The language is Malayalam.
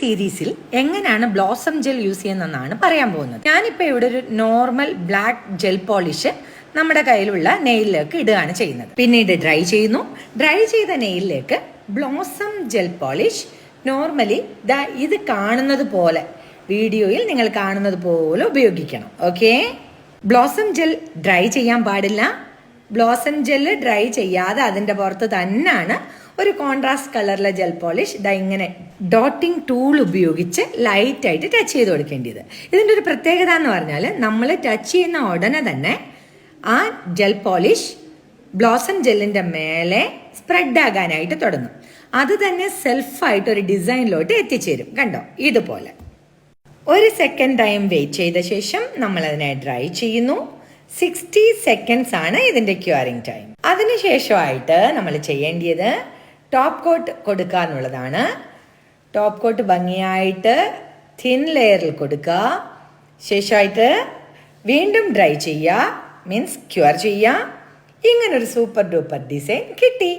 സീരീസിൽ എങ്ങനെയാണ് ബ്ലോസം ജെൽ യൂസ് ചെയ്യുന്നതെന്നാണ് പറയാൻ പോകുന്നത്. ഞാനിപ്പോൾ ഇവിടെ ഒരു നോർമൽ ബ്ലാക്ക് ജെൽ പോളിഷ് നമ്മുടെ കയ്യിലുള്ള നെയിലിലേക്ക് ഇടുകയാണ് ചെയ്യുന്നത്. പിന്നീട് ഡ്രൈ ചെയ്യുന്നു. ഡ്രൈ ചെയ്ത നെയിലിലേക്ക് ബ്ലോസം ജെൽ പോളിഷ് നോർമലി ഇത് കാണുന്നത് പോലെ, വീഡിയോയിൽ നിങ്ങൾ കാണുന്നത് പോലെ ഉപയോഗിക്കണം. ഓക്കെ, ബ്ലോസം ജെൽ ഡ്രൈ ചെയ്യാൻ പാടില്ല. ബ്ലോസം ജെല്ല് ഡ്രൈ ചെയ്യാതെ അതിൻ്റെ പുറത്ത് തന്നെയാണ് ഒരു കോൺട്രാസ്റ്റ് കളറിലെ ജെൽ പോളിഷ് ഇങ്ങനെ ഡോട്ടിംഗ് ടൂൾ ഉപയോഗിച്ച് ലൈറ്റായിട്ട് ടച്ച് ചെയ്ത് കൊടുക്കേണ്ടത്. ഇതിൻ്റെ ഒരു പ്രത്യേകത എന്ന് പറഞ്ഞാൽ നമ്മൾ ടച്ച് ചെയ്യുന്ന ഉടനെ തന്നെ ആ ജെൽ പോളിഷ് ബ്ലോസം ജെല്ലിൻ്റെ മേലെ സ്പ്രെഡ് ആകാനായിട്ട് തുടങ്ങും. അത് തന്നെ സെൽഫായിട്ട് ഒരു ഡിസൈനിലോട്ട് എത്തിച്ചേരും. കണ്ടോ, ഇതുപോലെ. ഒരു സെക്കൻഡ് ടൈം വെയിറ്റ് ചെയ്ത ശേഷം നമ്മൾ അതിനെ ഡ്രൈ ചെയ്യുന്നു. 60 seconds ആണ് ഇതിൻ്റെ ക്യൂറിങ് ടൈം. അതിനുശേഷമായിട്ട് നമ്മൾ ചെയ്യേണ്ടത് ടോപ്പ് കോട്ട് കൊടുക്കുക എന്നുള്ളതാണ്. ടോപ്പ് കോട്ട് ഭംഗിയായിട്ട് തിൻ ലെയറിൽ കൊടുക്കുക. ശേഷമായിട്ട് വീണ്ടും ഡ്രൈ ചെയ്യുക, മീൻസ് ക്യൂർ ചെയ്യുക. ഇങ്ങനൊരു സൂപ്പർ ഡൂപ്പർ ഡിസൈൻ കിട്ടി.